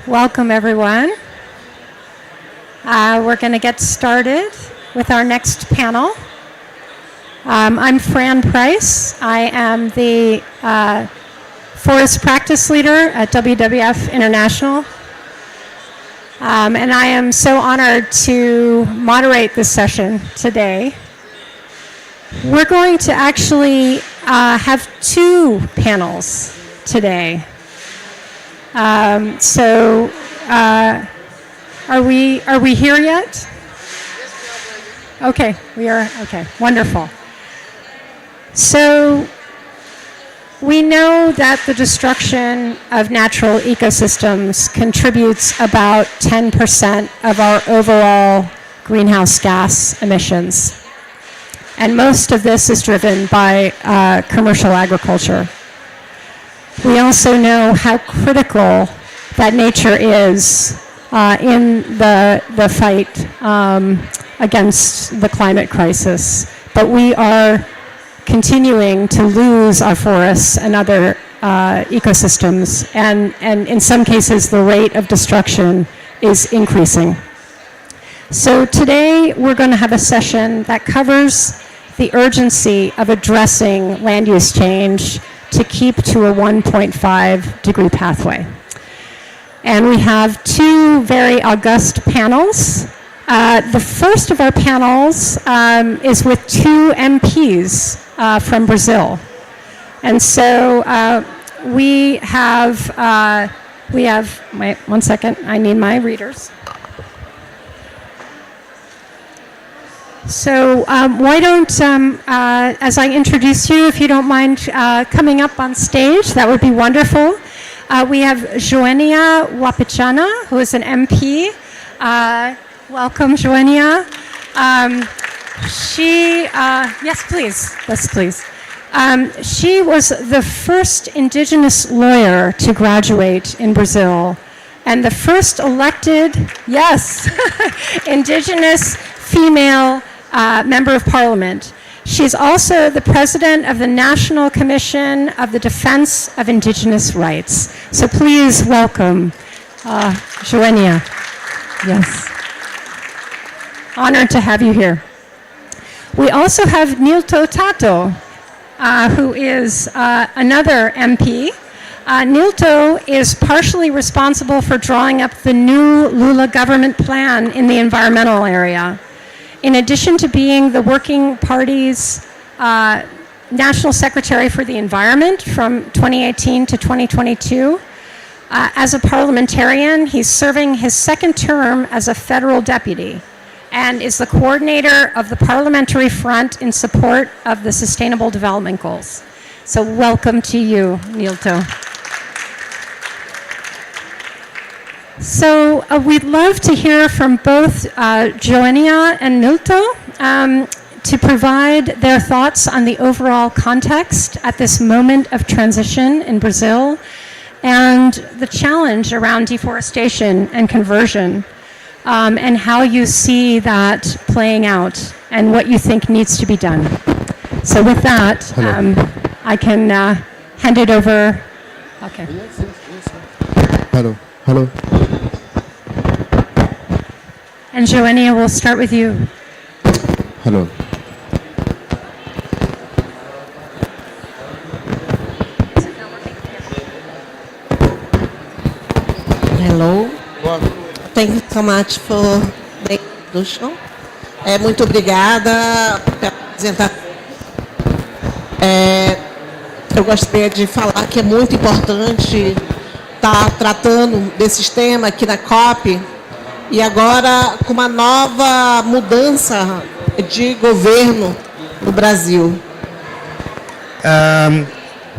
Welcome, everyone. We're going to get started with our next panel. I'm Fran Price. I am the Forest Practice Leader at WWF International. And I am so honored to moderate this session today. We're going to actually have two panels today. Are we here yet? Okay, we are. Okay, wonderful. So we know that the destruction of natural ecosystems contributes about 10% of our overall greenhouse gas emissions. And most of this is driven by commercial agriculture. We also know how critical that nature is in the fight against the climate crisis. But we are continuing to lose our forests and other ecosystems, and in some cases the rate of destruction is increasing. So today we're going to have a session that covers the urgency of addressing land use change to keep to a 1.5 degree pathway. And we have two very august panels. The first of our panels is with two MPs from Brazil. And so we have, wait, 1 second, I need my readers. So why don't, as I introduce you, if you don't mind coming up on stage, that would be wonderful. We have Joênia Wapichana, who is an MP. Welcome, Joênia. Yes, please. Yes, please. She was the first indigenous lawyer to graduate in Brazil, and the first elected, yes, indigenous female member of parliament. She's also the president of the National Commission of the Defense of Indigenous Rights. So please welcome Joênia. Yes. Honored to have you here. We also have Nilto Tato, who is another MP. Nilto is partially responsible for drawing up the new Lula government plan in the environmental area. In addition to being the Working Party's National Secretary for the Environment from 2018 to 2022, as a parliamentarian, he's serving his second term as a federal deputy and is the coordinator of the Parliamentary Front in support of the Sustainable Development Goals. So welcome to you, Nilto. So we'd love to hear from both Joênia and Nilto to provide their thoughts on the overall context at this moment of transition in Brazil and the challenge around deforestation and conversion, and how you see that playing out and what you think needs to be done. So with that, I can hand it over. Okay. Hello. Hello. And Joênia, we'll start with you. Hello. Hello. Thank you so much for the introduction. Muito obrigada pela apresentação. Eu gostaria de falar que é muito importante estar tratando desses temas aqui na COP, e agora com uma nova mudança de governo no Brasil.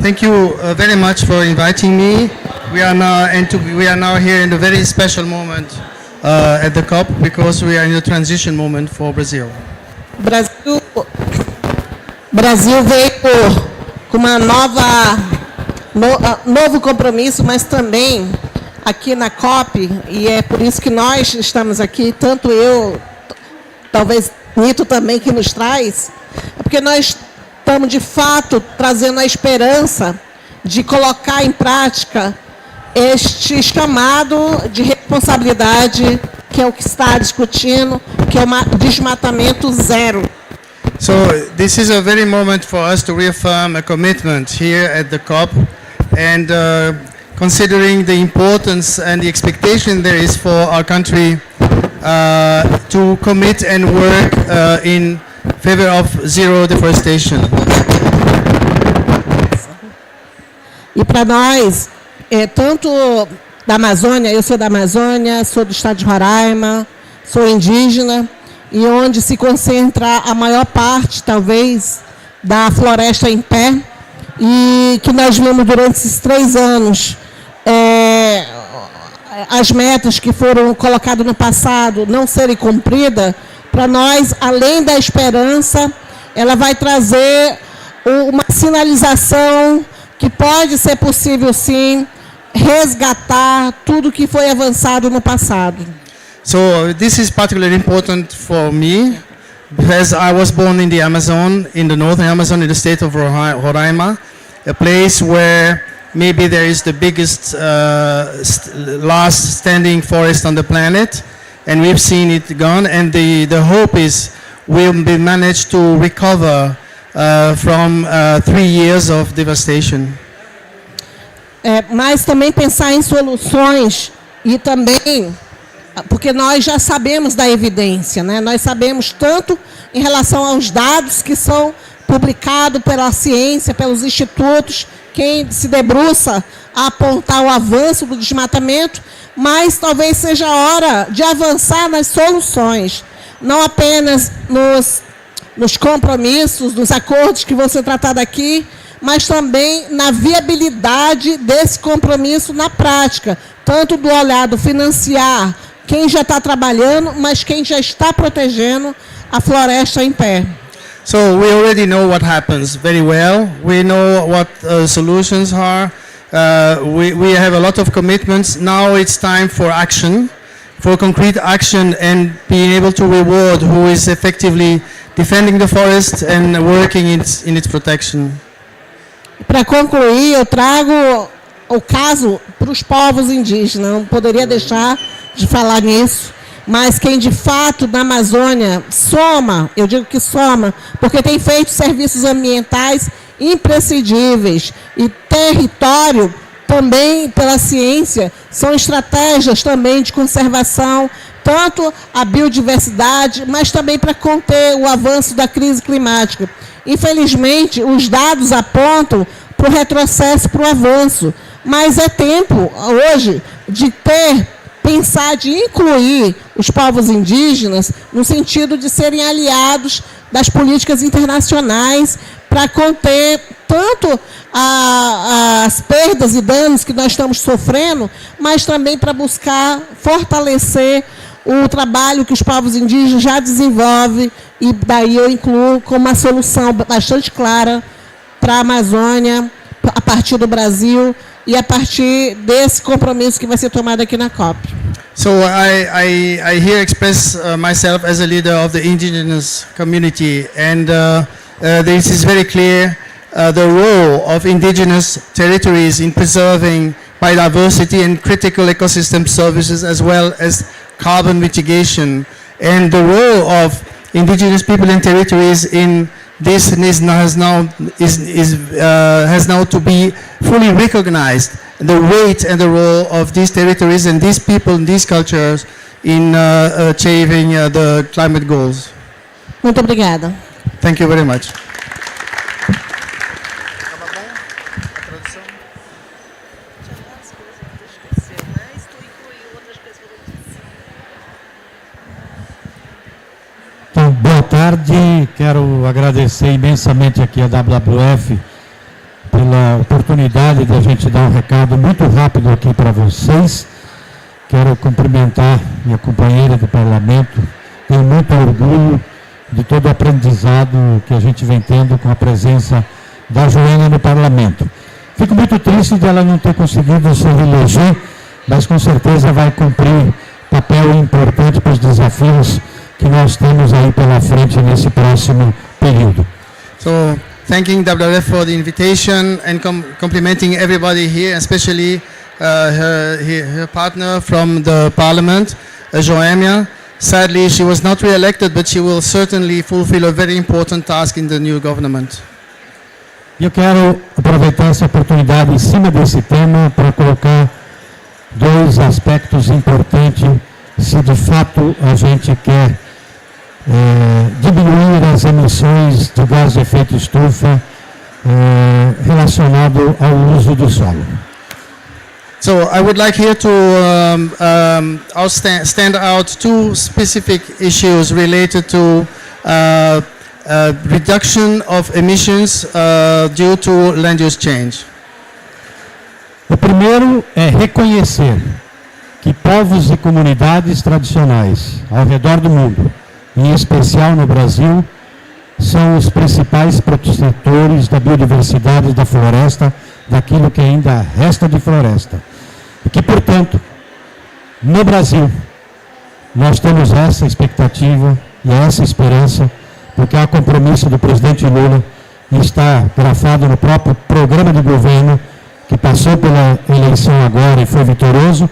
Thank you very much for inviting me. We are now here in a very special moment at the COP because we are in a transition moment for Brazil. Brasil veio com uma novo compromisso, mas também aqui na COP, e é por isso que nós estamos aqui, tanto eu, talvez Nito também que nos traz, é porque nós estamos de fato trazendo a esperança de colocar em prática este chamado de responsabilidade, que é o que está discutindo, que é o desmatamento zero. So this is a very moment for us to reaffirm a commitment here at the COP, and considering the importance and the expectation there is for our country to commit and work in favor of zero deforestation. E para nós, tanto da Amazônia, eu sou da Amazônia, sou do estado de Roraima, sou indígena, e onde se concentra a maior parte, talvez, da floresta em pé, e que nós vimos durante esses 3 anos, as metas que foram colocadas no passado não serem cumpridas, para nós, além da esperança, ela vai trazer uma sinalização que pode ser possível, sim, resgatar tudo que foi avançado no passado. So this is particularly important for me because I was born in the Amazon, in the northern Amazon, in the state of Roraima, a place where maybe there is the biggest last standing forest on the planet, and we've seen it gone, and the hope is we'll be managed to recover from 3 years of devastation. Mas também pensar em soluções e também, porque nós já sabemos da evidência, né? Nós sabemos tanto em relação aos dados que são publicados pela ciência, pelos institutos, quem se debruça a apontar o avanço do desmatamento, mas talvez seja a hora de avançar nas soluções, não apenas nos compromissos, nos acordos que vão ser tratados aqui, mas também na viabilidade desse compromisso na prática, tanto do olhado financiar quem já está trabalhando, mas quem já está protegendo a floresta em pé. So we already know what happens very well. We know what solutions are. We have a lot of commitments. Now it's time for action, for concrete action, and being able to reward who is effectively defending the forest and working in its protection. Para concluir, eu trago o caso para os povos indígenas. Não poderia deixar de falar nisso, mas quem de fato na Amazônia soma, eu digo que soma, porque tem feito serviços ambientais imprescindíveis, e território também pela ciência, são estratégias também de conservação, tanto a biodiversidade, mas também para conter o avanço da crise climática. Infelizmente, os dados apontam para o retrocesso, para o avanço, mas é tempo hoje de pensar, de incluir os povos indígenas no sentido de serem aliados das políticas internacionais para conter tanto as perdas e danos que nós estamos sofrendo, mas também para buscar fortalecer o trabalho que os povos indígenas já desenvolvem, e daí eu incluo como uma solução bastante clara para a Amazônia, a partir do Brasil, e a partir desse compromisso que vai ser tomado aqui na COP. So I here express myself as a leader of the indigenous community, and this is very clear the role of indigenous territories in preserving biodiversity and critical ecosystem services, as well as carbon mitigation, and the role of indigenous people and territories in this has now to be fully recognized, the weight and the role of these territories and these people and these cultures in achieving the climate goals. Muito obrigada. Thank you very much. Então, boa tarde, quero agradecer imensamente aqui a WWF pela oportunidade de a gente dar um recado muito rápido aqui para vocês. Quero cumprimentar minha companheira do parlamento, tenho muito orgulho de todo o aprendizado que a gente vem tendo com a presença da Joana no parlamento. Fico muito triste de ela não ter conseguido se reeleger, mas com certeza vai cumprir papel importante para os desafios que nós temos aí pela frente nesse próximo período. So, thanking WWF for the invitation and complimenting everybody here, especially her partner from the parliament, Joemia. Sadly, she was not re-elected, but she will certainly fulfill a very important task in the new government. Eu quero aproveitar essa oportunidade em cima desse tema para colocar dois aspectos importantes se de fato a gente quer diminuir as emissões de gás de efeito estufa relacionado ao uso do solo. So I would like here to stand out two specific issues related to reduction of emissions due to land use change. O primeiro é reconhecer que povos e comunidades tradicionais ao redor do mundo, em especial no Brasil, são os principais protetores da biodiversidade da floresta, daquilo que ainda resta de floresta. E que, portanto, no Brasil, nós temos essa expectativa e essa esperança, porque há compromisso do presidente Lula e está grafado no próprio programa de governo, que passou pela eleição agora e foi vitorioso,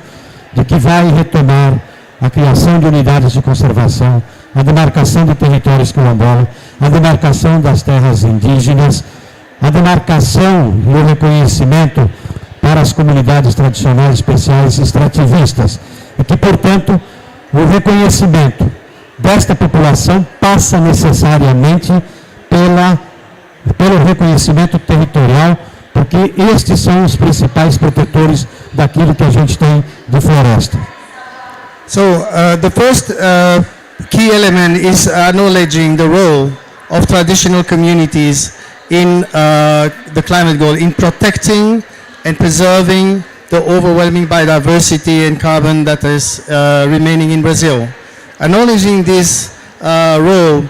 de que vai retomar a criação de unidades de conservação, a demarcação de territórios quilombola, a demarcação das terras indígenas, a demarcação e o reconhecimento para as comunidades tradicionais especiais extrativistas, e que, portanto, o reconhecimento desta população passa necessariamente pelo reconhecimento territorial, porque estes são os principais protetores daquilo que a gente tem de floresta. So the first key element is acknowledging the role of traditional communities in the climate goal, in protecting and preserving the overwhelming biodiversity and carbon that is remaining in Brazil. Acknowledging this role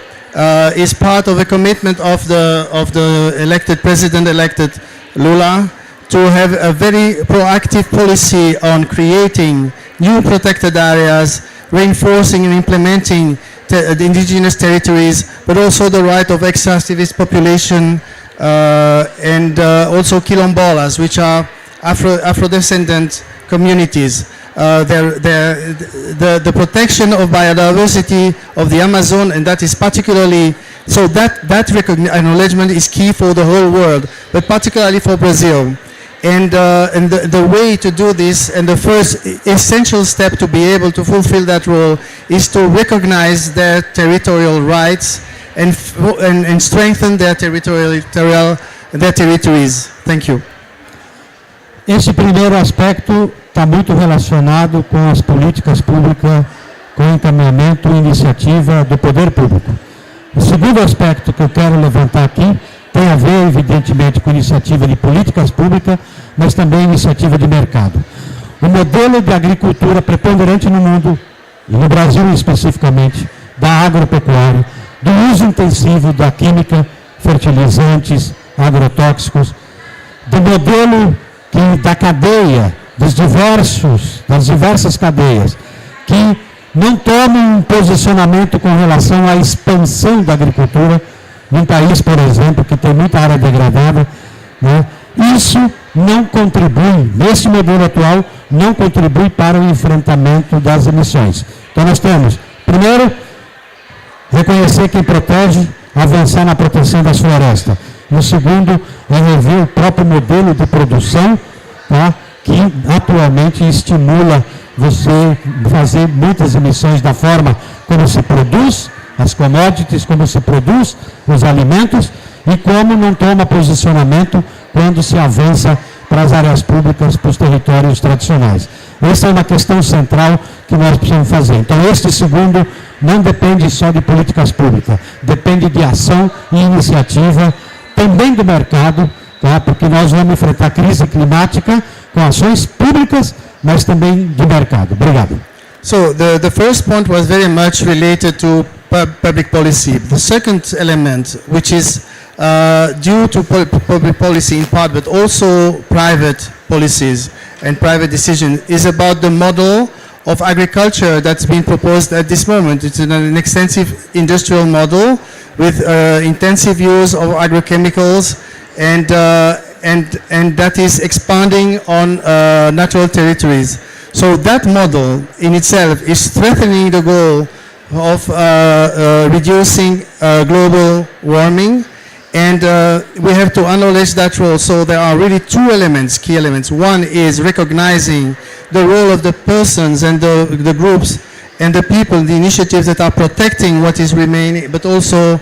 is part of a commitment of the elected president-elected Lula to have a very proactive policy on creating new protected areas, reinforcing and implementing the indigenous territories, but also the right of ex-activist population and also quilombolas, which are Afro-descendant communities. The protection of biodiversity of the Amazon, and that is particularly, so that acknowledgement is key for the whole world, but particularly for Brazil. And the way to do this, and the first essential step to be able to fulfill that role, is to recognize their territorial rights and strengthen their territories. Thank you. Esse primeiro aspecto está muito relacionado com as políticas públicas, com o encaminhamento e iniciativa do poder público. O segundo aspecto que eu quero levantar aqui tem a ver, evidentemente, com iniciativa de políticas públicas, mas também iniciativa de mercado. O modelo de agricultura preponderante no mundo, e no Brasil especificamente, da agropecuária, do uso intensivo da química, fertilizantes, agrotóxicos, do modelo da cadeia, das diversas cadeias, que não tomam um posicionamento com relação à expansão da agricultura, num país, por exemplo, que tem muita área degradada, né? Isso não contribui, nesse modelo atual, não contribui para o enfrentamento das emissões. Então nós temos, primeiro, reconhecer quem protege, avançar na proteção das florestas. No segundo, é rever o próprio modelo de produção, tá? Que atualmente estimula você fazer muitas emissões da forma como se produz as commodities, como se produz os alimentos e como não toma posicionamento quando se avança para as áreas públicas, para os territórios tradicionais. Essa é uma questão central que nós precisamos fazer. Então, este segundo não depende só de políticas públicas, depende de ação e iniciativa também do mercado, tá? Porque nós vamos enfrentar a crise climática com ações públicas, mas também de mercado. Obrigado. So the first point was very much related to public policy. The second element, which is due to public policy in part, but also private policies and private decision, is about the model of agriculture that's been proposed at this moment. It's an extensive industrial model with intensive use of agrochemicals and and that is expanding on natural territories. So that model in itself is strengthening the goal of reducing global warming, and we have to acknowledge that role. So there are really two elements, key elements. One is recognizing the role of the persons and the groups and the people, the initiatives that are protecting what is remaining, but also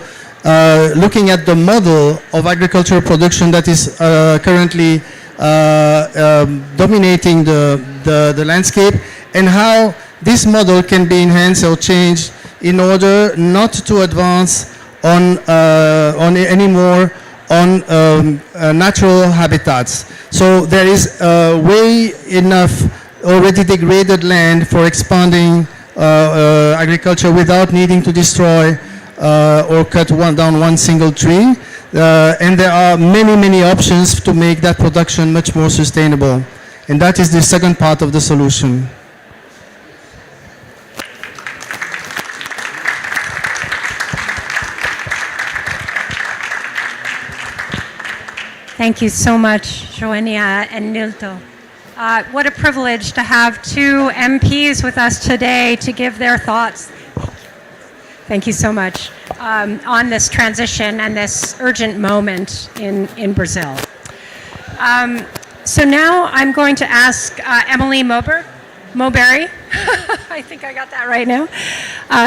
looking at the model of agricultural production that is currently dominating the landscape, and how this model can be enhanced or changed in order not to advance on anymore on natural habitats. So there is way enough already degraded land for expanding agriculture without needing to destroy or cut down one single tree. And there are many options to make that production much more sustainable. And that is the second part of the solution. Thank you so much, Joenia and Nilto. What a privilege to have two MPs with us today to give their thoughts. Thank you so much on this transition and this urgent moment in Brazil. So now I'm going to ask Emily Mowberry, I think I got that right now,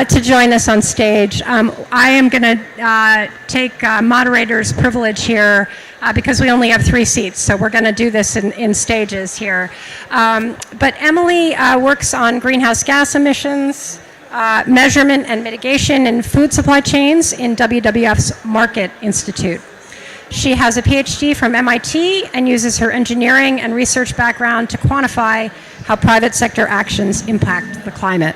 to join us on stage. I am going to take moderator's privilege here because we only have 3 seats, so we're going to do this in stages here. But Emily works on greenhouse gas emissions, measurement and mitigation in food supply chains in WWF's Market Institute. She has a PhD from MIT and uses her engineering and research background to quantify how private sector actions impact the climate.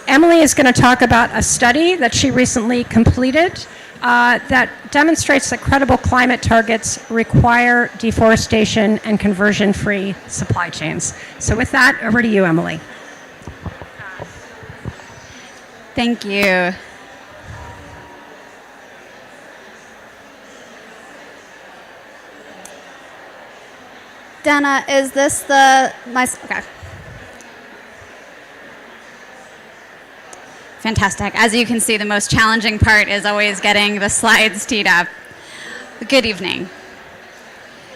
Emily is going to talk about a study that she recently completed that demonstrates that credible climate targets require deforestation and conversion-free supply chains. So with that, over to you, Emily. Thank you. Dana, is this okay. Fantastic. As you can see, the most challenging part is always getting the slides teed up. Good evening.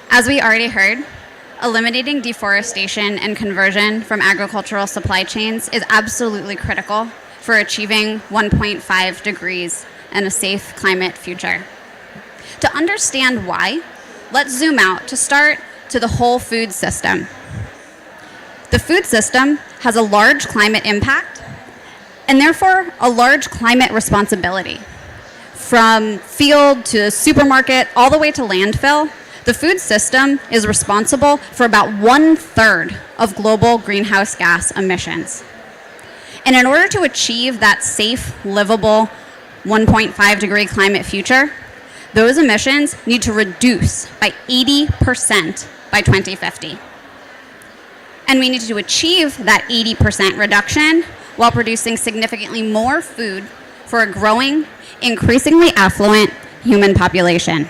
As we already heard, eliminating deforestation and conversion from agricultural supply chains is absolutely critical for achieving 1.5 degrees and a safe climate future. To understand why, let's zoom out to start to the whole food system. The food system has a large climate impact and therefore a large climate responsibility. From field to supermarket all the way to landfill, the food system is responsible for about 1/3 of global greenhouse gas emissions. And in order to achieve that safe, livable 1.5 degree climate future, those emissions need to reduce by 80% by 2050. And we need to achieve that 80% reduction while producing significantly more food for a growing, increasingly affluent human population.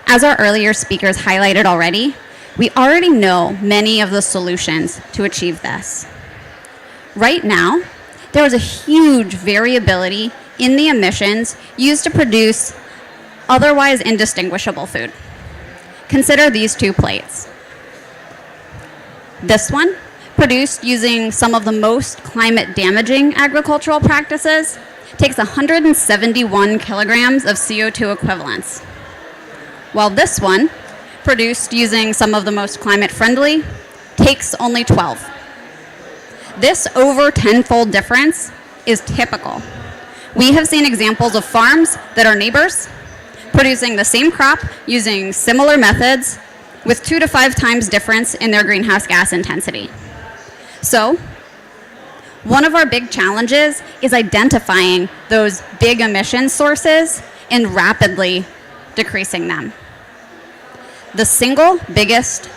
As our earlier speakers highlighted already, we already know many of the solutions to achieve this. Right now, there is a huge variability in the emissions used to produce otherwise indistinguishable food. Consider these 2 plates. This one, produced using some of the most climate damaging agricultural practices, takes 171 kilograms of CO2 equivalents. While this one, produced using some of the most climate friendly, takes only 12. This over 10-fold difference is typical. We have seen examples of farms that are neighbors, producing the same crop using similar methods with 2 to 5 times difference in their greenhouse gas intensity. So, one of our big challenges is identifying those big emission sources and rapidly decreasing them. The single biggest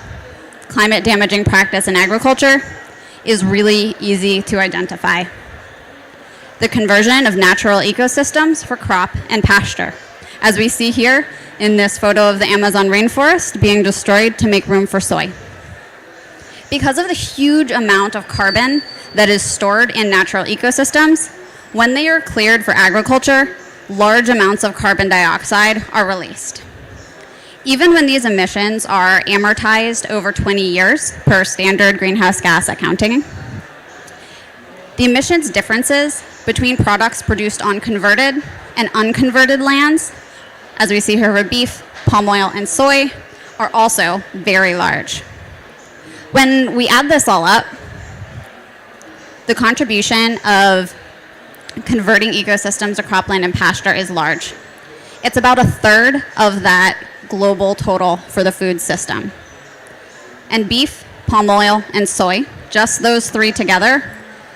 climate damaging practice in agriculture is really easy to identify: the conversion of natural ecosystems for crop and pasture. As we see here, in this photo of the Amazon rainforest being destroyed to make room for soy. Because of the huge amount of carbon that is stored in natural ecosystems, when they are cleared for agriculture, large amounts of carbon dioxide are released. Even when these emissions are amortized over 20 years per standard greenhouse gas accounting, the emissions differences between products produced on converted and unconverted lands, as we see here for beef, palm oil, and soy, are also very large. When we add this all up, the contribution of converting ecosystems to cropland and pasture is large. It's about a third of that global total for the food system. And beef, palm oil, and soy, just those three together,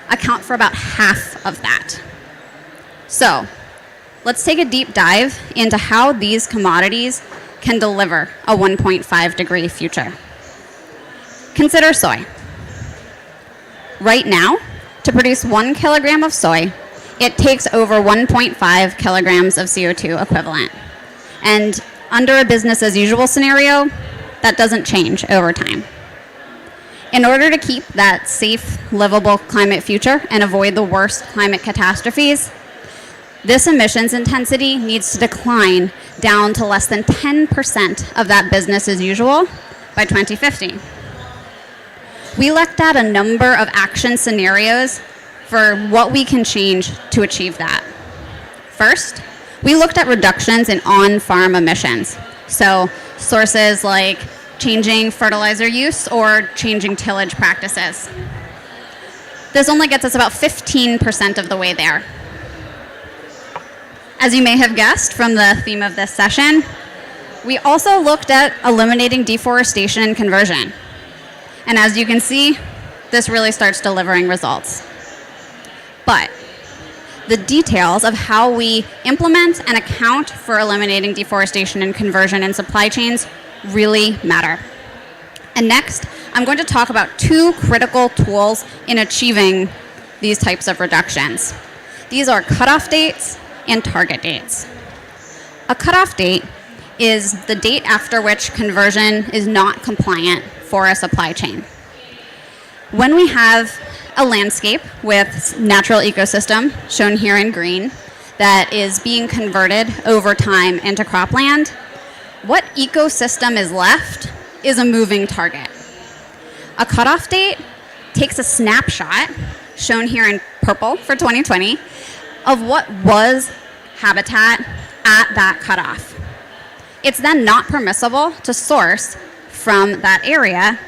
account for about half of that. So, let's take a deep dive into how these commodities can deliver a 1.5 degree future. Consider soy. Right now, to produce 1 kilogram of soy, it takes over 1.5 kilograms of CO2 equivalent. And under a business as usual scenario, that doesn't change over time. In order to keep that safe, livable climate future and avoid the worst climate catastrophes, this emissions intensity needs to decline down to less than 10% of that business as usual by 2050. We looked at a number of action scenarios for what we can change to achieve that. First, we looked at reductions in on-farm emissions. So sources like changing fertilizer use or changing tillage practices. This only gets us about 15% of the way there. As you may have guessed from the theme of this session, we also looked at eliminating deforestation and conversion. And as you can see, this really starts delivering results. But the details of how we implement and account for eliminating deforestation and conversion in supply chains really matter. And next, I'm going to talk about 2 critical tools in achieving these types of reductions. These are cutoff dates and target dates. A cutoff date is the date after which conversion is not compliant for a supply chain. When we have a landscape with natural ecosystem, shown here in green, that is being converted over time into cropland, what ecosystem is left is a moving target. A cutoff date takes a snapshot, shown here in purple for 2020, of what was habitat at that cutoff. It's then not permissible to source from that area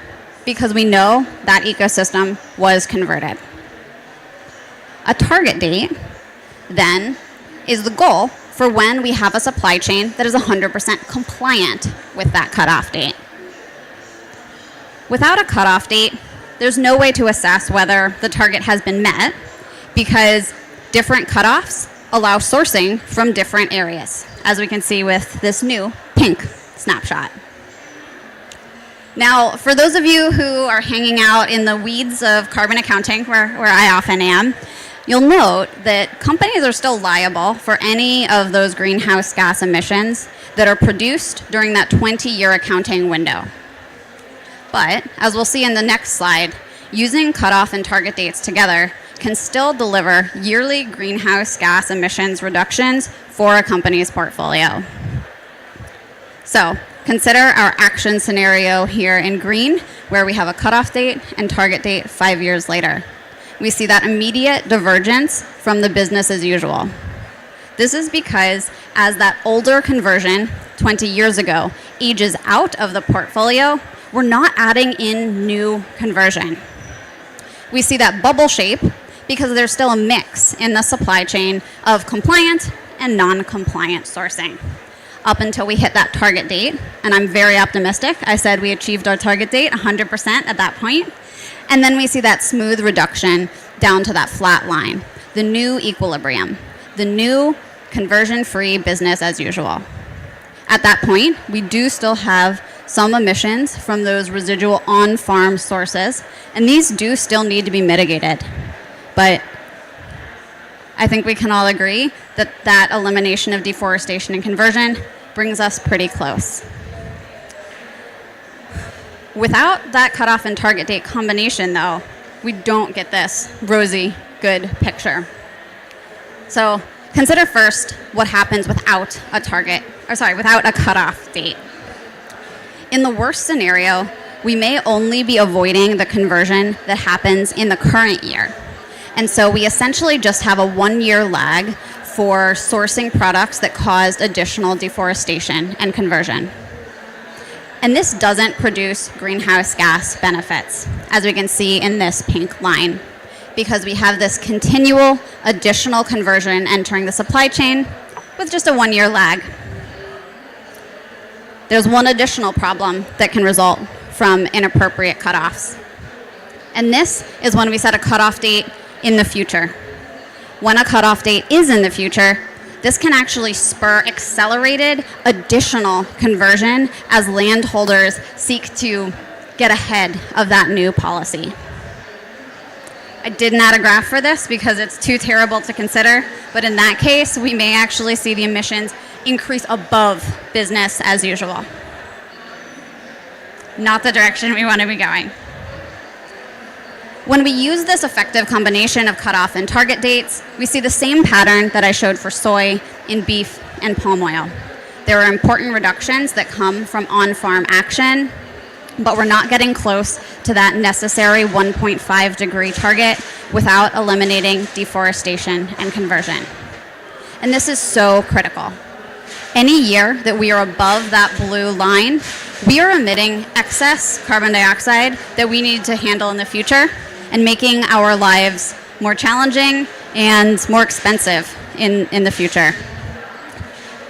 because we know that ecosystem was converted. A target date, then, is the goal for when we have a supply chain that is 100% compliant with that cutoff date. Without a cutoff date, there's no way to assess whether the target has been met because different cutoffs allow sourcing from different areas, as we can see with this new pink snapshot. Now, for those of you who are hanging out in the weeds of carbon accounting, where I often am, you'll note that companies are still liable for any of those greenhouse gas emissions that are produced during that 20-year accounting window. But, as we'll see in the next slide, using cutoff and target dates together can still deliver yearly greenhouse gas emissions reductions for a company's portfolio. So, consider our action scenario here in green, where we have a cutoff date and target date 5 years later. We see that immediate divergence from the business as usual. This is because as that older conversion, 20 years ago, ages out of the portfolio, we're not adding in new conversion. We see that bubble shape because there's still a mix in the supply chain of compliant and non-compliant sourcing. Up until we hit that target date, and I'm very optimistic. I said we achieved our target date 100% at that point. And then we see that smooth reduction down to that flat line, the new equilibrium, the new conversion-free business as usual. At that point, we do still have some emissions from those residual on-farm sources, and these do still need to be mitigated. But I think we can all agree that that elimination of deforestation and conversion brings us pretty close. Without that cutoff and target date combination, though, we don't get this rosy, good picture. So consider first what happens without a cutoff date. In the worst scenario, we may only be avoiding the conversion that happens in the current year. And so we essentially just have a 1-year lag for sourcing products that caused additional deforestation and conversion. And this doesn't produce greenhouse gas benefits, as we can see in this pink line, because we have this continual additional conversion entering the supply chain with just a 1-year lag. There's one additional problem that can result from inappropriate cutoffs. And this is when we set a cutoff date in the future. When a cutoff date is in the future, this can actually spur accelerated additional conversion as landholders seek to get ahead of that new policy. I didn't add a graph for this because it's too terrible to consider, but in that case, we may actually see the emissions increase above business as usual. Not the direction we want to be going. When we use this effective combination of cutoff and target dates, we see the same pattern that I showed for soy, in beef, and palm oil. There are important reductions that come from on-farm action, but we're not getting close to that necessary 1.5 degree target without eliminating deforestation and conversion. And this is so critical. Any year that we are above that blue line, we are emitting excess carbon dioxide that we need to handle in the future and making our lives more challenging and more expensive in the future.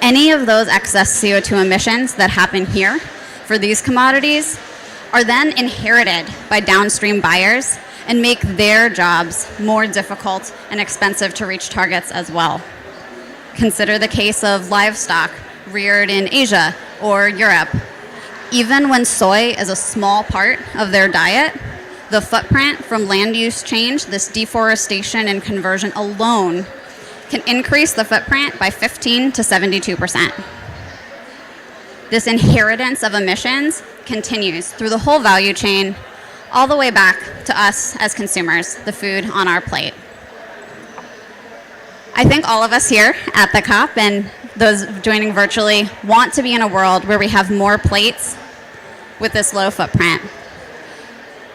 Any of those excess CO2 emissions that happen here for these commodities are then inherited by downstream buyers and make their jobs more difficult and expensive to reach targets as well. Consider the case of livestock reared in Asia or Europe. Even when soy is a small part of their diet, the footprint from land use change, this deforestation and conversion alone, can increase the footprint by 15 to 72%. This inheritance of emissions continues through the whole value chain, all the way back to us as consumers, the food on our plate. I think all of us here at the COP and those joining virtually want to be in a world where we have more plates with this low footprint.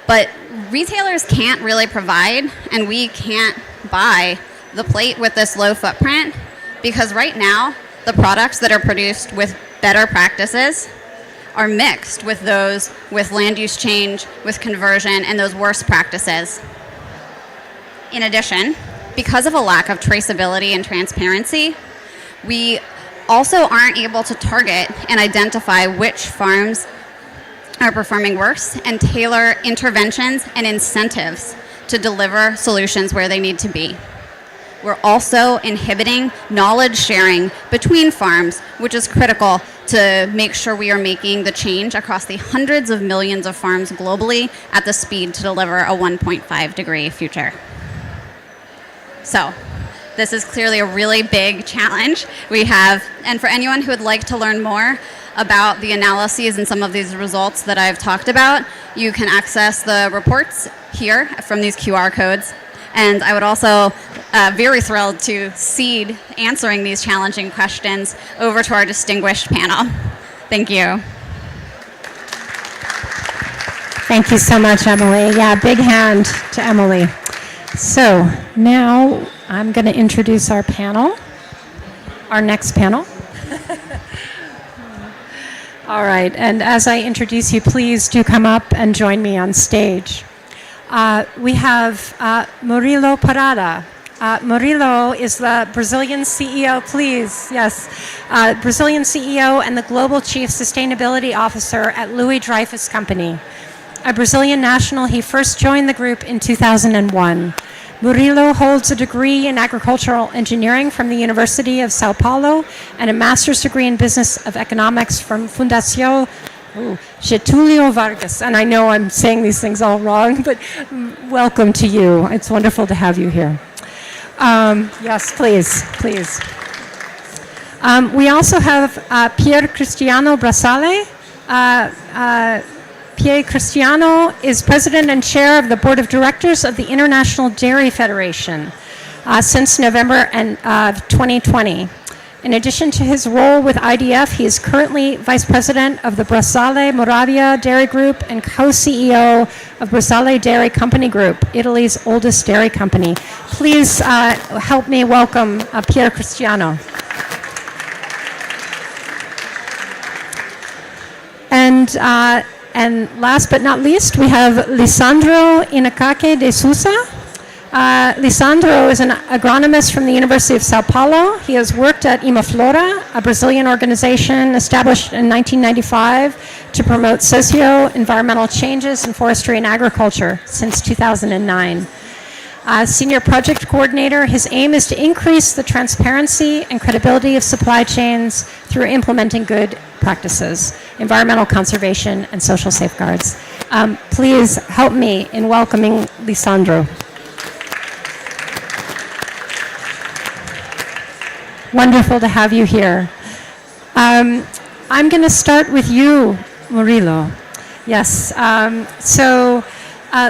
But retailers can't really provide, and we can't buy the plate with this low footprint because right now the products that are produced with better practices are mixed with those with land use change, with conversion, and those worst practices. In addition, because of a lack of traceability and transparency, we also aren't able to target and identify which farms are performing worse and tailor interventions and incentives to deliver solutions where they need to be. We're also inhibiting knowledge sharing between farms, which is critical to make sure we are making the change across the hundreds of millions of farms globally at the speed to deliver a 1.5 degree future. So, this is clearly a really big challenge we have, and for anyone who would like to learn more about the analyses and some of these results that I've talked about, you can access the reports here from these QR codes. And I would also very thrilled to cede answering these challenging questions over to our distinguished panel. Thank you. Thank you so much, Emily. Yeah, big hand to Emily. So now I'm going to introduce our panel, our next panel. All right, and as I introduce you, please do come up and join me on stage. We have Murilo Parada. Murilo is the Brazilian CEO, please, yes, Brazilian CEO and the Global Chief Sustainability Officer at Louis Dreyfus Company. A Brazilian national, he first joined the group in 2001. Murilo holds a degree in agricultural engineering from the University of Sao Paulo and a master's degree in business of economics from Fundação Getúlio Vargas. And I know I'm saying these things all wrong, but welcome to you. It's wonderful to have you here. Yes, please, please. We also have Pier Cristiano Brasale. Pier Cristiano is president and chair of the board of directors of the International Dairy Federation since November 2020. In addition to his role with IDF, he is currently vice president of the Brasale Moravia Dairy Group and co-CEO of Brasale Dairy Company Group, Italy's oldest dairy company. Please help me welcome Pier Cristiano. And last but not least, we have Lisandro Inacake de Sousa. Lisandro is an agronomist from the University of Sao Paulo. He has worked at Imaflora, a Brazilian organization established in 1995 to promote socio-environmental changes in forestry and agriculture since 2009. Senior project coordinator, his aim is to increase the transparency and credibility of supply chains through implementing good practices, environmental conservation, and social safeguards. Please help me in welcoming Lisandro. Wonderful to have you here. I'm going to start with you, Murilo. Yes.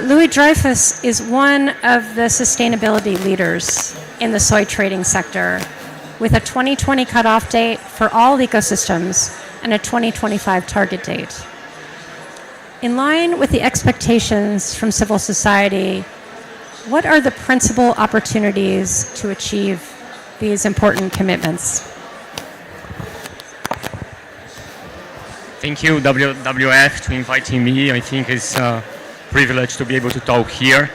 Louis Dreyfus is one of the sustainability leaders in the soy trading sector, with a 2020 cutoff date for all ecosystems and a 2025 target date. In line with the expectations from civil society, what are the principal opportunities to achieve these important commitments? Thank you, WWF, to inviting me. I think it's a privilege to be able to talk here.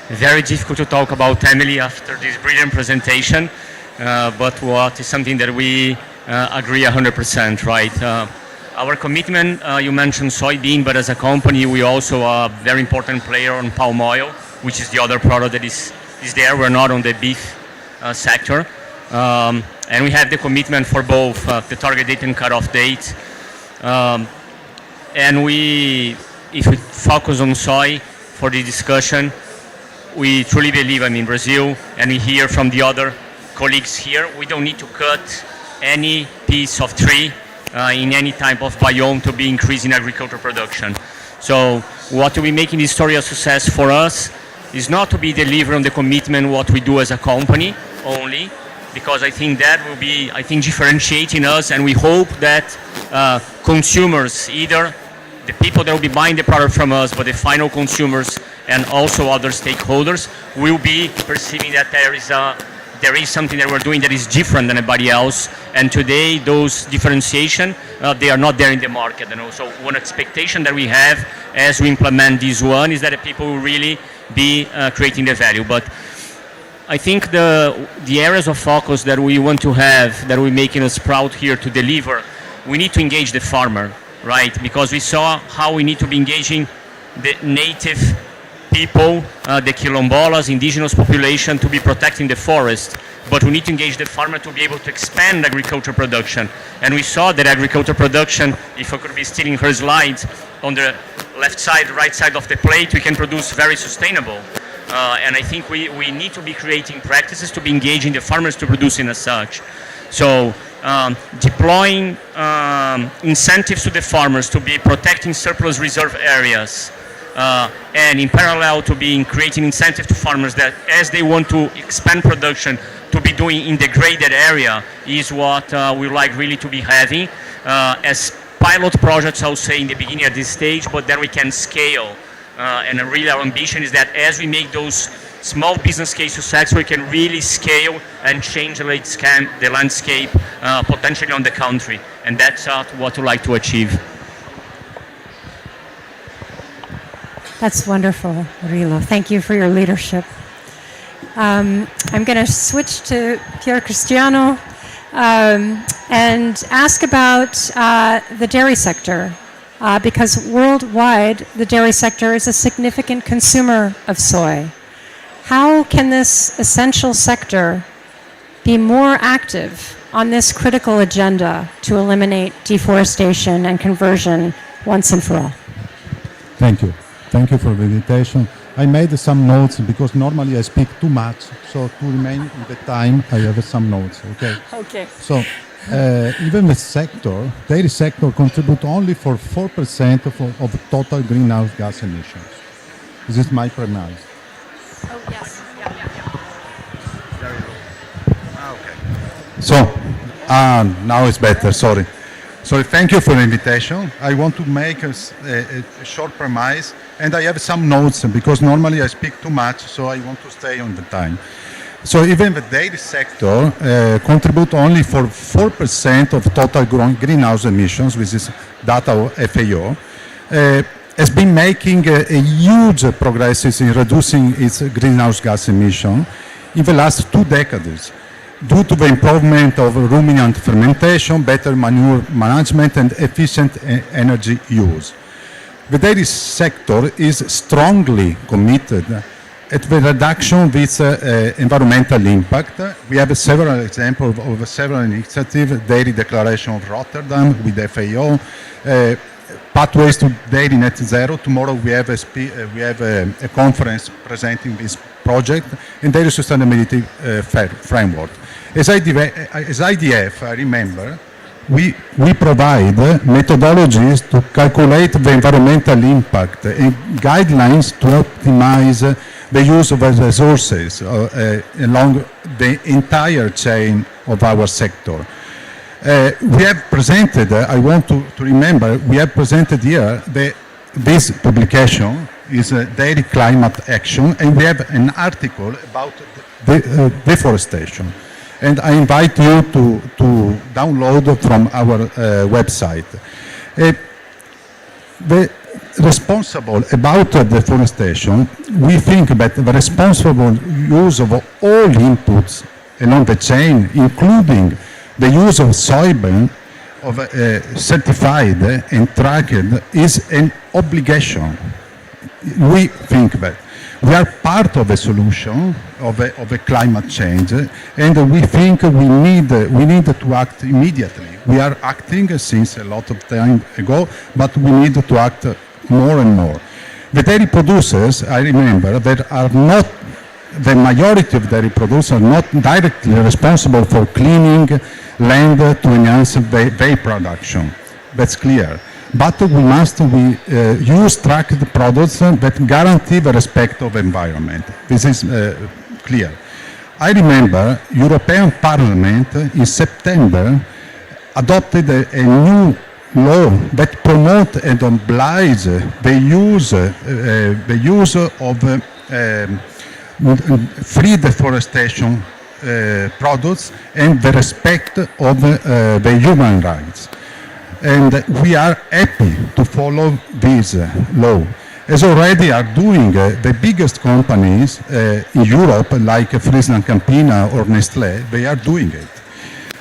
Very difficult to talk about Emily after this brilliant presentation, but what is something that we agree 100%, right? Our commitment, you mentioned soybean, but as a company, we also are a very important player on palm oil, which is the other product that is there. We're not on the beef sector. And we have the commitment for both the target date and cutoff date. And if we focus on soy for the discussion, we truly believe, Brazil, and we hear from the other colleagues here, we don't need to cut any piece of tree in any type of biome to be increasing agricultural production. So what we making this story a success for us is not to be delivered on the commitment what we do as a company only, because I think that will be, differentiating us, and we hope that consumers, either the people that will be buying the product from us, but the final consumers and also other stakeholders will be perceiving that there is something that we're doing that is different than anybody else. And today, those differentiation, they are not there in the market. And also, one expectation that we have as we implement this one is that the people will really be creating the value. But I think the areas of focus that we want to have, that we're making us proud here to deliver, we need to engage the farmer, right? Because we saw how we need to be engaging the native people, the quilombolas, indigenous population, to be protecting the forest. But we need to engage the farmer to be able to expand agriculture production. And we saw that agriculture production, if I could be stealing her slides, on the left side, right side of the plate, we can produce very sustainable. And I think we need to be creating practices to be engaging the farmers to producing as such. So deploying incentives to the farmers to be protecting surplus reserve areas, and in parallel to being creating incentive to farmers that as they want to expand production to be doing in degraded area is what we like really to be having as pilot projects, I'll say in the beginning at this stage, but then we can scale. And really our ambition is that as we make those small business case success, we can really scale and change the landscape potentially on the country. And that's what we like to achieve. That's wonderful, Murilo. Thank you for your leadership. I'm going to switch to Pier Cristiano and ask about the dairy sector. Because worldwide, the dairy sector is a significant consumer of soy. How can this essential sector be more active on this critical agenda to eliminate deforestation and conversion once and for all? Thank you. Thank you for the invitation. I made some notes because normally I speak too much, so to remain in the time, I have some notes, okay? Okay. So, Even the sector, dairy sector, contribute only for 4% of total greenhouse gas emissions. This is my premise. Oh, yes. So, now it's better, sorry. So thank you for the invitation. I want to make a short premise, and I have some notes because normally I speak too much, so I want to stay on the time. So even the dairy sector contribute only for 4% of total greenhouse emissions, which is data of FAO, has been making a huge progress in reducing its greenhouse gas emission in the last 2 decades due to the improvement of ruminant fermentation, better manure management, and efficient energy use. The dairy sector is strongly committed at the reduction of its environmental impact. We have several examples of several initiatives: Dairy Declaration of Rotterdam with FAO, Pathways to Dairy Net Zero. Tomorrow we have a conference presenting this project, and Dairy Sustainability Framework. As IDF, I remember, we provide methodologies to calculate the environmental impact and guidelines to optimize the use of resources along the entire chain of our sector. We have presented, I want to remember, we have presented here, this publication is Dairy Climate Action, and we have an article about deforestation. And I invite you to download from our website. The responsible about deforestation, we think that the responsible use of all inputs along the chain, including the use of soybean, of certified and tracked, is an obligation. We think that we are part of a solution of a climate change, and we think we need to act immediately. We are acting since a lot of time ago, but we need to act more and more. The dairy producers, I remember, that are not, the majority of dairy producers are not directly responsible for cleaning land to enhance their production. That's clear. But we must use tracked products that guarantee the respect of the environment. This is clear. I remember European Parliament in September adopted a new law that promotes and obliges the use of free deforestation products and the respect of the human rights. And we are happy to follow this law, as already are doing the biggest companies in Europe, like Friesland Campina or Nestlé. They are doing it.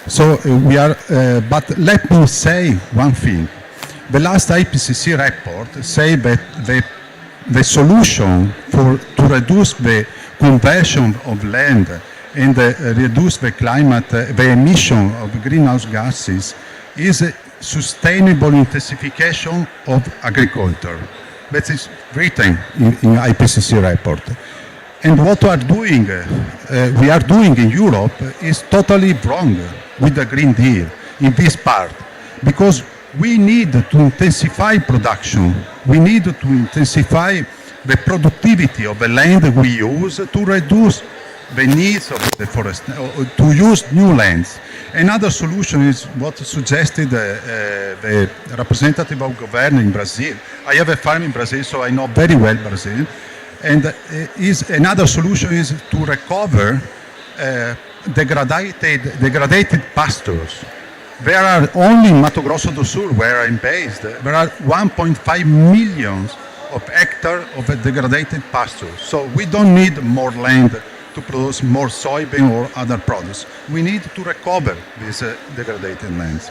So we are, but let me say one thing. The last IPCC report say that the solution to reduce the conversion of land and reduce the climate, the emission of greenhouse gases is sustainable intensification of agriculture. That is written in IPCC report. And what we are doing in Europe is totally wrong with the Green Deal in this part, because we need to intensify production. We need to intensify the productivity of the land we use to reduce the needs of the forest, to use new lands. Another solution is what suggested the representative of government in Brazil. I have a farm in Brazil, so I know very well Brazil. And another solution is to recover degraded pastures. There are only in Mato Grosso do Sul, where I'm based, there are 1.5 million of hectares of degraded pastures. So we don't need more land to produce more soybean or other products. We need to recover these degraded lands.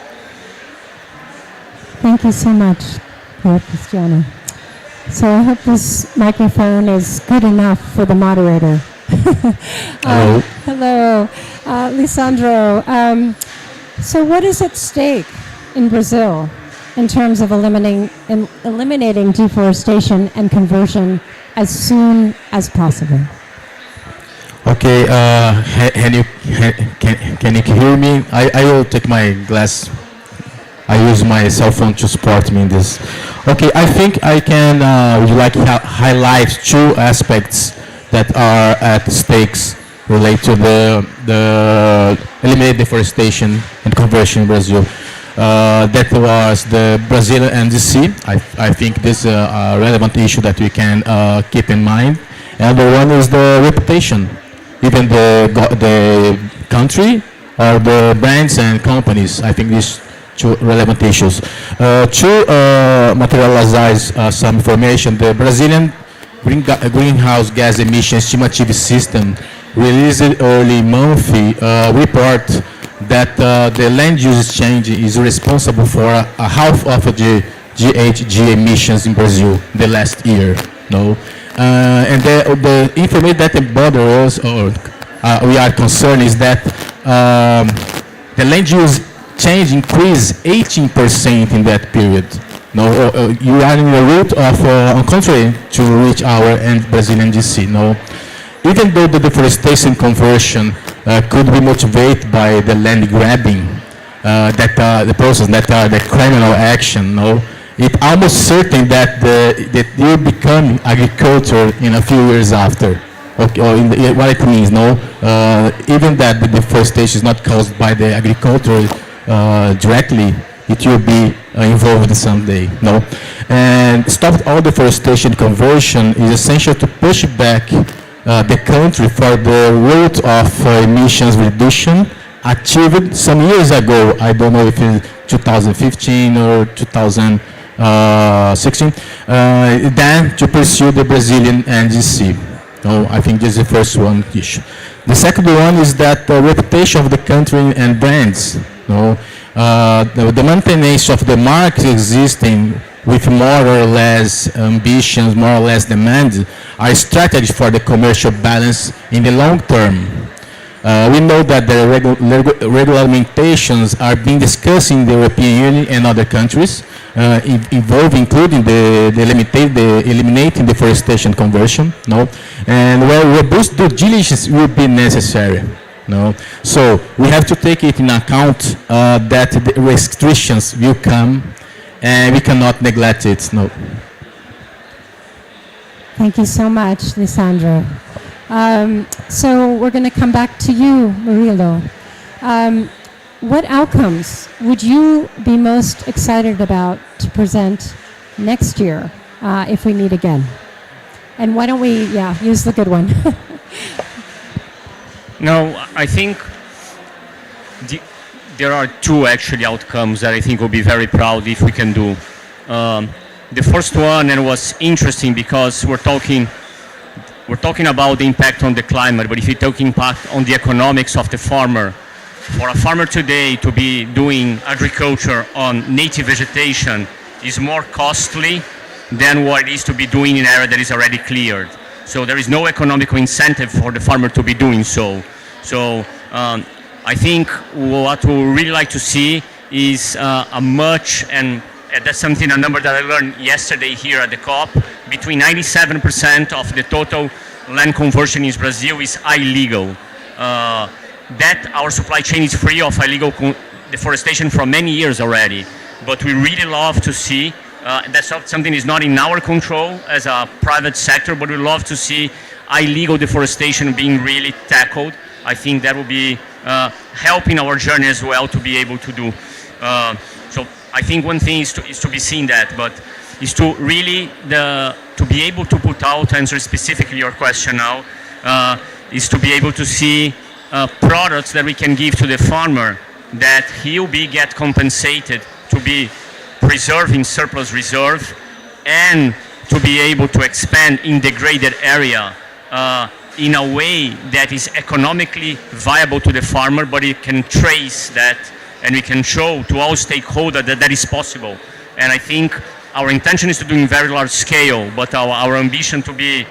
Thank you so much, Cristiano. So I hope this microphone is good enough for the moderator. Hello. Hello, Lisandro. So what is at stake in Brazil in terms of eliminating deforestation and conversion as soon as possible? Okay, can you hear me? I will take my glass. I use my cell phone to support me in this. Okay, I think I can would like highlight two aspects that are at stakes relate to the eliminate deforestation and conversion in Brazil. That was the Brazilian NDC. I think this is a relevant issue that we can keep in mind. And the one is the reputation, even the country or the brands and companies. I think these two relevant issues. To materialize some information, the Brazilian greenhouse gas emission estimative system released early monthly report that the land use change is responsible for a half of the GHG emissions in Brazil the last year. No, and the information that bothers us or we are concerned is that the land use change increased 18% in that period. No, you are in the route of, on contrary, to reach our Brazilian DC. No, even though the deforestation conversion could be motivated by the land grabbing, the process that the criminal action. No, it's almost certain that that you become agriculture in a few years after. Okay, or what it means. No, even that the deforestation is not caused by the agriculture directly, it will be involved someday. No, and stop all deforestation conversion is essential to push back the country for the route of emissions reduction achieved some years ago. I don't know if it's 2015 or 2016. Then to pursue the Brazilian NDC. No, I think this is the first one issue. The second one is that the reputation of the country and brands. No, the maintenance of the market existing with more or less ambitions, more or less demands, are strategy for the commercial balance in the long term. We know that the regulamentations are being discussed in the European Union and other countries, involving including the eliminating deforestation conversion. No, and where robust due diligence will be necessary. No, so we have to take it in account that the restrictions will come, and we cannot neglect it. No. Thank you so much, Lisandro. So we're going to come back to you, Murilo. What outcomes would you be most excited about to present next year if we meet again? And why don't we, use the good one. No, I think there are two actually outcomes that I think we'll be very proud if we can do. The first one, and it was interesting because we're talking about the impact on the climate, but if you talk impact on the economics of the farmer, for a farmer today to be doing agriculture on native vegetation is more costly than what it is to be doing in an area that is already cleared. So there is no economical incentive for the farmer to be doing so. So I think what we really like to see is a much, and that's a number that I learned yesterday here at the COP, between 97% of the total land conversion in Brazil is illegal. That our supply chain is free of illegal deforestation for many years already. But we really love to see that's something is not in our control as a private sector, but we love to see illegal deforestation being really tackled. I think that will be helping our journey as well to be able to do. So I think one thing is to be seen that, but is to really to be able to put out, to answer specifically your question now, is to be able to see products that we can give to the farmer that he'll get compensated to be preserving surplus reserve and to be able to expand in degraded area in a way that is economically viable to the farmer, but it can trace that and we can show to all stakeholders that that is possible. And I think our intention is to do in very large scale, but our ambition to be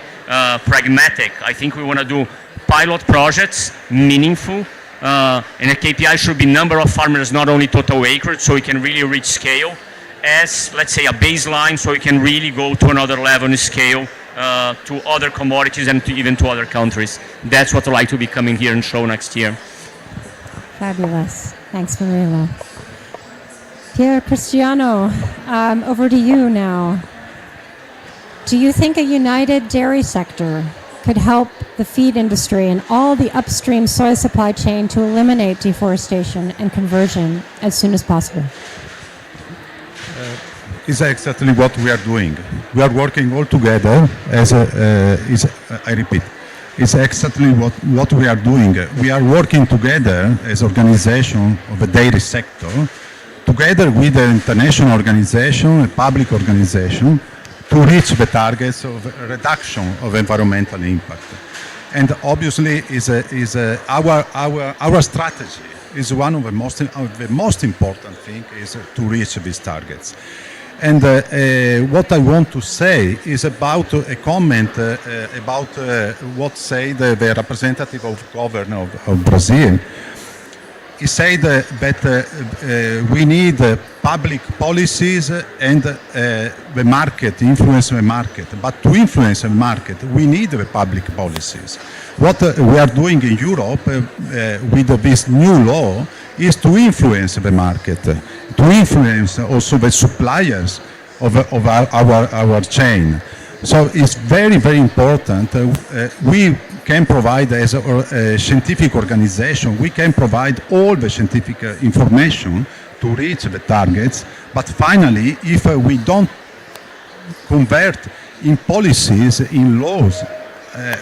pragmatic. I think we want to do pilot projects, meaningful, and the KPI should be number of farmers, not only total acreage, so we can really reach scale as, let's say, a baseline, so we can really go to another level in scale to other commodities and even to other countries. That's what I'd like to be coming here and show next year. Fabulous. Thanks, Murilo. Pier Cristiano, over to you now. Do you think a united dairy sector could help the feed industry and all the upstream soy supply chain to eliminate deforestation and conversion as soon as possible? Is exactly what we are doing. We are working all together I repeat, it's exactly what we are doing. We are working together as organization of the dairy sector, together with the international organization, a public organization, to reach the targets of reduction of environmental impact. And obviously our strategy is one of the most important thing is to reach these targets. And what I want to say is about a comment about what said the representative of governor of Brazil. He said that we need public policies and the market, influence the market. But to influence the market, we need the public policies. What we are doing in Europe with this new law is to influence the market, to influence also the suppliers of our chain. So it's very, very important. We can provide, as a scientific organization, we can provide all the scientific information to reach the targets, but finally, if we don't convert in policies, in laws,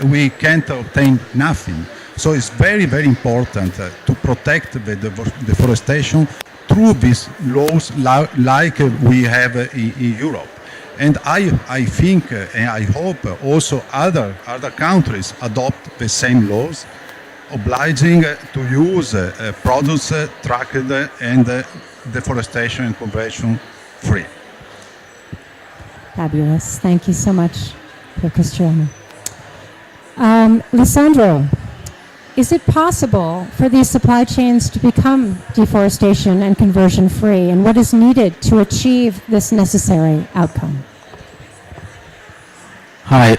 we can't obtain nothing. So it's very, very important to protect the deforestation through these laws like we have in Europe. And I think and I hope also other countries adopt the same laws, obliging to use products tracked and deforestation and conversion free. Fabulous. Thank you so much, Pier Cristiano. Lissandro, is it possible for these supply chains to become deforestation and conversion free, and what is needed to achieve this necessary outcome? Hi,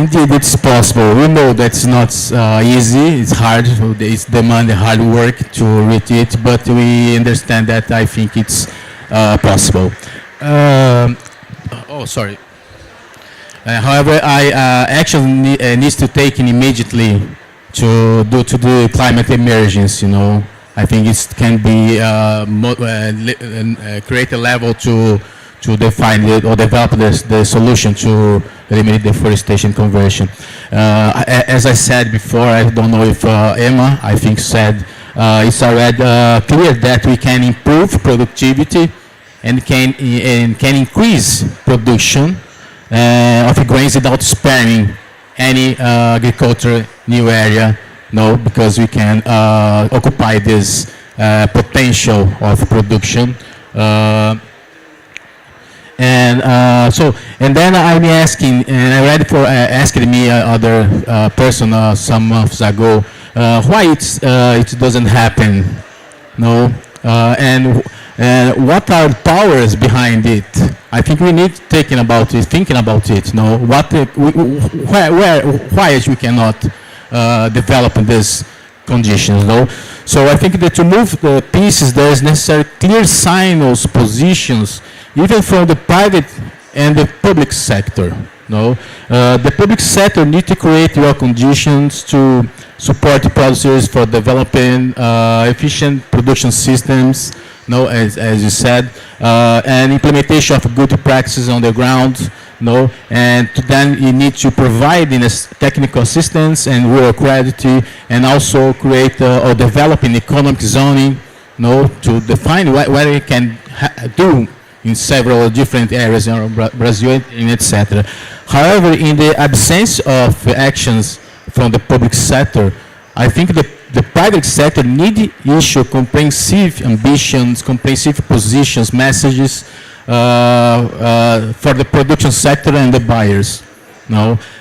indeed it's possible. We know that's not easy, it's hard, it's demand hard work to reach it, but we understand that I think it's possible. However, I action needs to take in immediately due to the climate emergency, I think it can be create a level to define it or develop the solution to eliminate deforestation conversion. As I said before, I don't know if Emma, I think said, it's already clear that we can improve productivity and can increase production of grains without sparing any agriculture new area, because we can occupy this potential of production. And then I'm asking, and I read for asking me other person some months ago, why it doesn't happen, and what are the powers behind it? I think we need thinking about it. Why we cannot develop these conditions, So I think that to move the pieces, there is necessary clear signals, positions, even from the private and the public sector. The public sector need to create your conditions to support the producers for developing efficient production systems, as you said, and implementation of good practices on the ground, and then you need to provide technical assistance and rural credit, and also create or develop an economic zoning, to define what you can do in several different areas in Brazil, and etc. However, in the absence of actions from the public sector, I think the private sector need issue comprehensive ambitions, comprehensive positions, messages for the production sector and the buyers.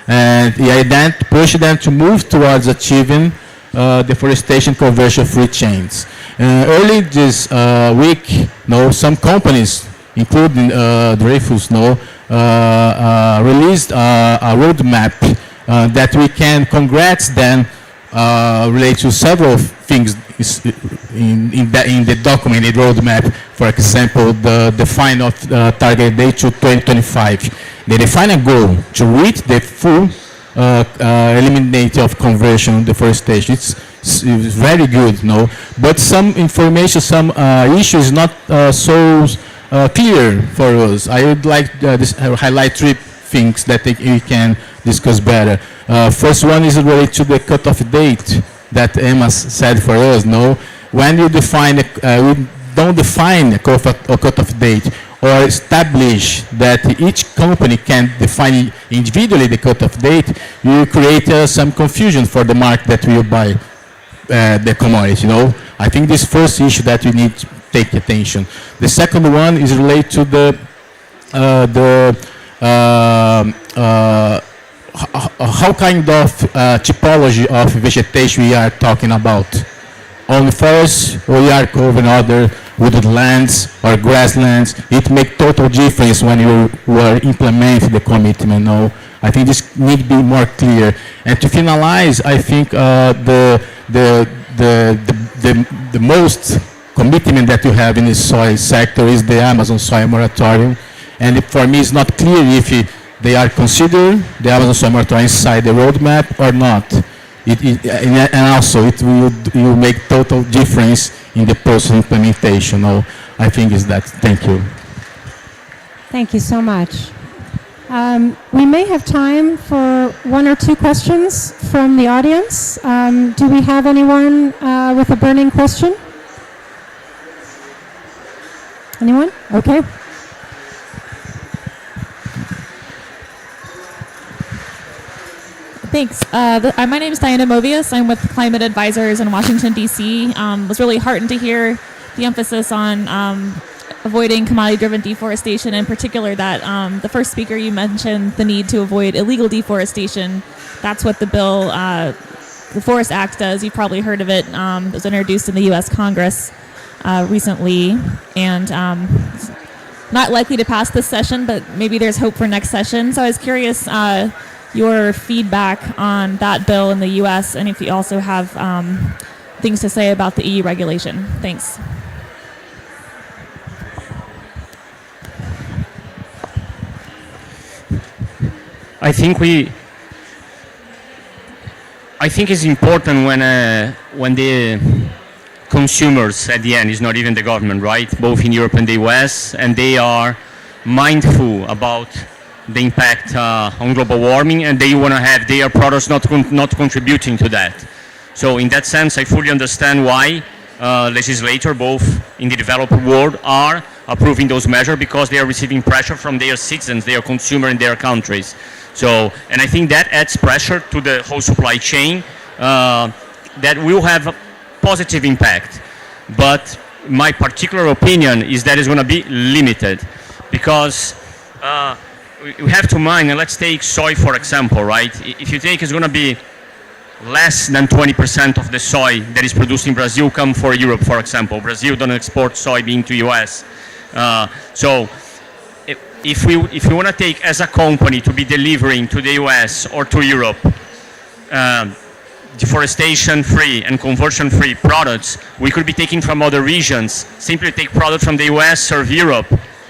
And then push them to move towards achieving deforestation conversion free chains. Early this week, some companies including Dreyfus, released a roadmap that we can congrats them relate to several things in the document, the roadmap. For example, the define of target date to 2025. They define a goal to reach the full elimination of conversion deforestation. It's very good, but some information, some issues not so clear for us. I would like to highlight three things that we can discuss better. First one is related to the cutoff date that Emma said for us. When you define, we don't define a cutoff date or establish that each company can define individually the cutoff date, you create some confusion for the market that will buy the commodity. I think this first issue that we need to take attention. The second one is related to how kind of typology of vegetation we are talking about. On forest, we are covering other wooded lands or grasslands. It makes total difference when you were implementing the commitment. I think this need to be more clear. And to finalize, I think the most commitment that you have in the soil sector is the Amazon soil moratorium. And for me, it's not clear if they are considering the Amazon soil moratorium inside the roadmap or not. And also, it will make total difference in the post-implementation. I think is that. Thank you. Thank you so much. We may have time for one or two questions from the audience. Do we have anyone with a burning question? Anyone? Okay. Thanks. My name is Diana Movius. I'm with Climate Advisors in Washington, D.C. Was really heartened to hear the emphasis on avoiding commodity-driven deforestation, in particular that the first speaker you mentioned the need to avoid illegal deforestation. That's what the bill, the Forest Act does. You've probably heard of it. It was introduced in the U.S. Congress recently, and not likely to pass this session, but maybe there's hope for next session. So I was curious your feedback on that bill in the U.S. and if you also have things to say about the EU regulation. Thanks. I think it's important when the consumers at the end is not even the government, right? Both in Europe and the US, and they are mindful about the impact on global warming, and they want to have their products not contributing to that. So in that sense, I fully understand why legislators, both in the developed world, are approving those measures, because they are receiving pressure from their citizens, their consumers in their countries. So, and I think that adds pressure to the whole supply chain that will have a positive impact. But my particular opinion is that it's going to be limited, because we have to mind, and let's take soy for example, right? If you take, it's going to be less than 20% of the soy that is produced in Brazil come for Europe, for example. Brazil don't export soybean to US. So if we want to take as a company to be delivering to the US or to Europe deforestation-free and conversion-free products, we could be taking from other regions, simply take product from the US, serve Europe,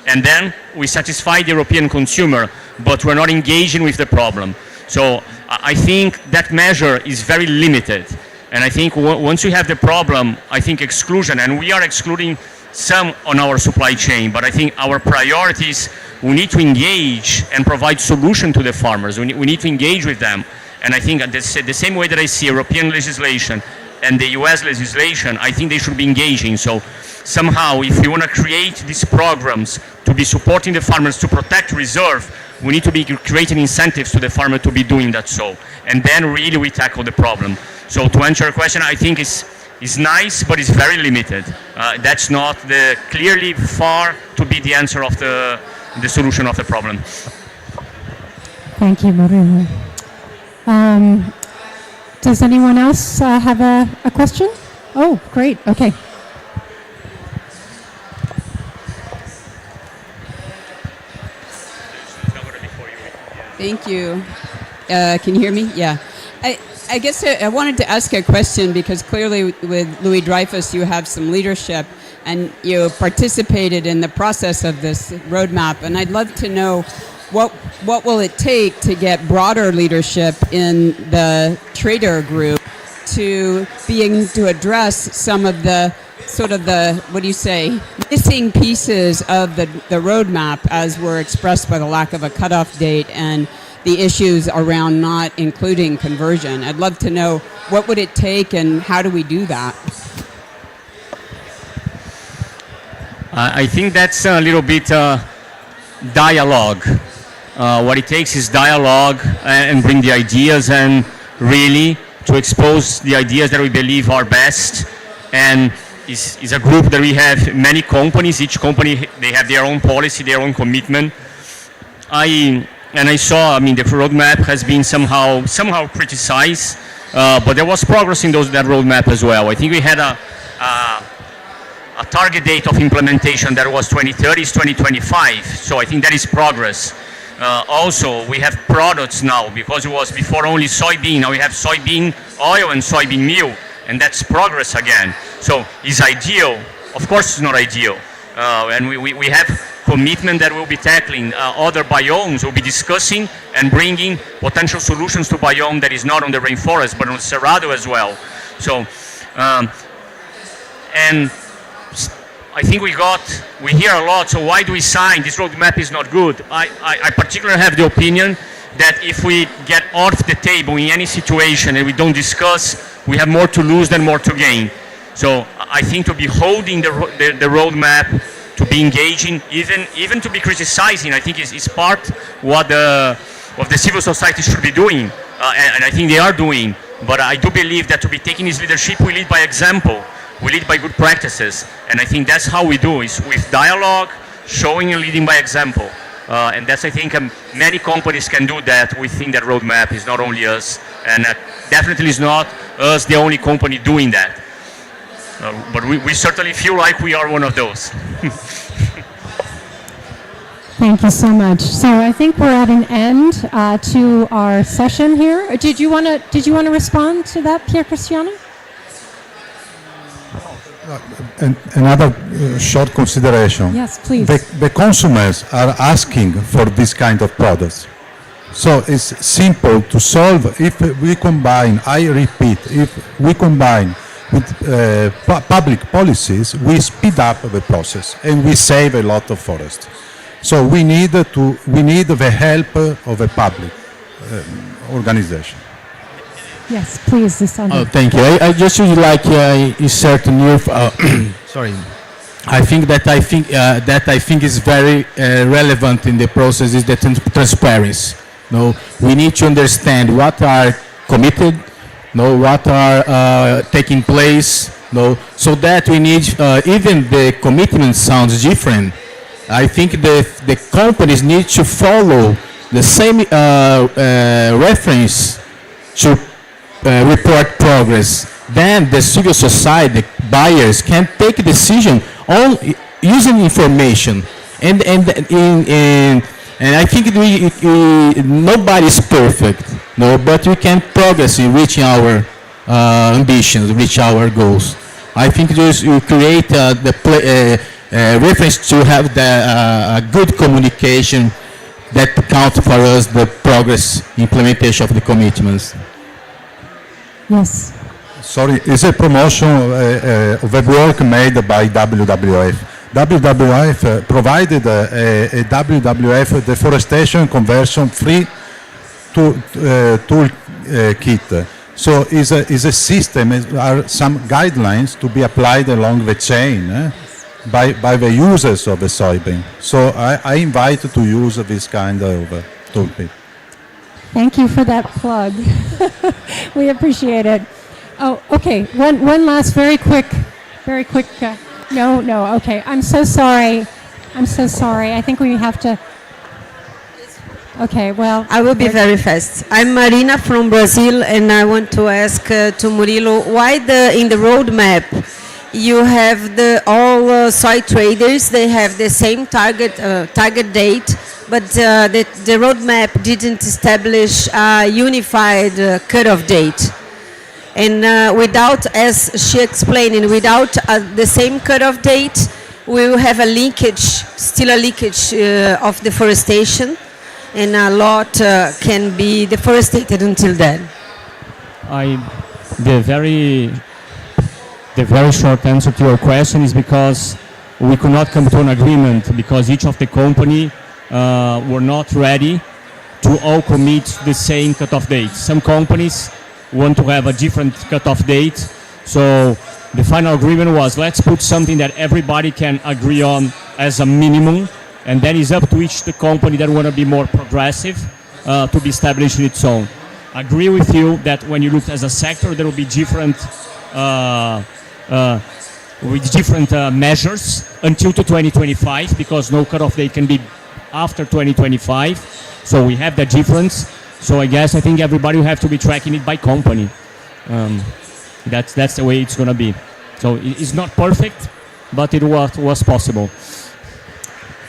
and then we satisfy the European consumer, but we're not engaging with the problem. So I think that measure is very limited. And I think once we have the problem, I think exclusion, and we are excluding some on our supply chain, but I think our priorities, we need to engage and provide solution to the farmers. We need to engage with them. And I think the same way that I see European legislation and the US legislation, I think they should be engaging. So somehow, if we want to create these programs to be supporting the farmers to protect reserve, we need to be creating incentives to the farmer to be doing that so. And then really we tackle the problem. So to answer your question, I think it's nice, but it's very limited. That's not clearly far to be the answer of the solution of the problem. Thank you, Murilo. Does anyone else have a question? Oh, great. Okay. Thank you. Can you hear me? Yeah. I guess I wanted to ask a question because clearly with Louis Dreyfus you have some leadership and you participated in the process of this roadmap, and I'd love to know what will it take to get broader leadership in the trader group to being to address some of the sort of the, what do you say, missing pieces of the roadmap as were expressed by the lack of a cutoff date and the issues around not including conversion. I'd love to know what would it take and how do we do that? I think that's a little bit dialogue. What it takes is dialogue and bring the ideas and really to expose the ideas that we believe are best. And is a group that we have many companies. Each company, they have their own policy, their own commitment. I saw, the roadmap has been somehow criticized, but there was progress in that roadmap as well. I think we had a target date of implementation that was 2030, is 2025. So I think that is progress. Also, we have products now, because it was before only soybean. Now we have soybean oil and soybean meal, and that's progress again. So it's ideal. Of course it's not ideal. And we have commitment that we'll be tackling other biomes. We'll be discussing and bringing potential solutions to biome that is not on the rainforest, but on Cerrado as well. So, and I think we hear a lot, so why do we sign? This roadmap is not good. I particularly have the opinion that if we get off the table in any situation and we don't discuss, we have more to lose than more to gain. So I think to be holding the roadmap, to be engaging, even to be criticizing, I think is part what the civil society should be doing, and I think they are doing. But I do believe that to be taking this leadership, we lead by example. We lead by good practices, and I think that's how we do, is with dialogue, showing and leading by example. And that's, I think, many companies can do that within that roadmap. It's not only us, and definitely is not us the only company doing that. But we certainly feel like we are one of those. Thank you so much. So I think we're at an end to our session here. Did you want to respond to that, Pier Cristiano? Another short consideration. Yes, please. The consumers are asking for this kind of products. So it's simple to solve if we combine, I repeat, if we combine with public policies, we speed up the process and we save a lot of forest. So we need the help of a public organization. Yes, please, Sandro. Oh, thank you. I just would like insert a new. Sorry. I think is very relevant in the process is the transparency. No, we need to understand what are committed, no, what are taking place, no, so that we need even the commitment sounds different. I think the companies need to follow the same reference to report progress. Then the civil society, the buyers can take a decision on using information, and I think nobody is perfect, no, but we can progress in reaching our ambitions, reach our goals. I think you create reference to have the good communication that counts for us the progress implementation of the commitments. Yes. Sorry, it's a promotion of a work made by WWF. WWF provided a WWF deforestation conversion free tool kit. So is a system, are some guidelines to be applied along the chain by the users of the soybean. So I invite to use this kind of toolkit. Thank you for that plug. We appreciate it. Oh, okay. One last very quick. No. Okay. I'm so sorry. I think we have to. Okay. Well, I will be very fast. I'm Marina from Brazil, and I want to ask to Murilo why in the roadmap you have all soy traders. They have the same target date, but the roadmap didn't establish a unified cutoff date. And without, as she explained, without the same cutoff date, we will have still a leakage of deforestation, and a lot can be deforested until then. The very short answer to your question is because we could not come to an agreement because each of the company were not ready to all commit the same cutoff date. Some companies want to have a different cutoff date, so the final agreement was let's put something that everybody can agree on as a minimum, and then it's up to each the company that want to be more progressive to be established in its own. I agree with you that when you look as a sector, there will be different measures until to 2025 because no cutoff date can be after 2025. So we have that difference. So I think everybody will have to be tracking it by company. That's the way it's going to be. So it's not perfect, but it was possible.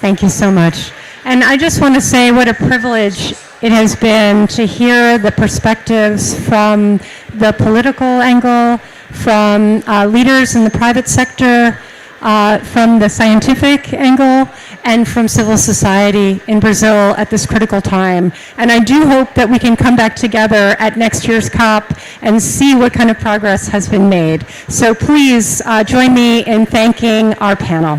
Thank you so much. And I just want to say what a privilege it has been to hear the perspectives from the political angle, from leaders in the private sector, from the scientific angle, and from civil society in Brazil at this critical time. And I do hope that we can come back together at next year's COP and see what kind of progress has been made. So please join me in thanking our panel.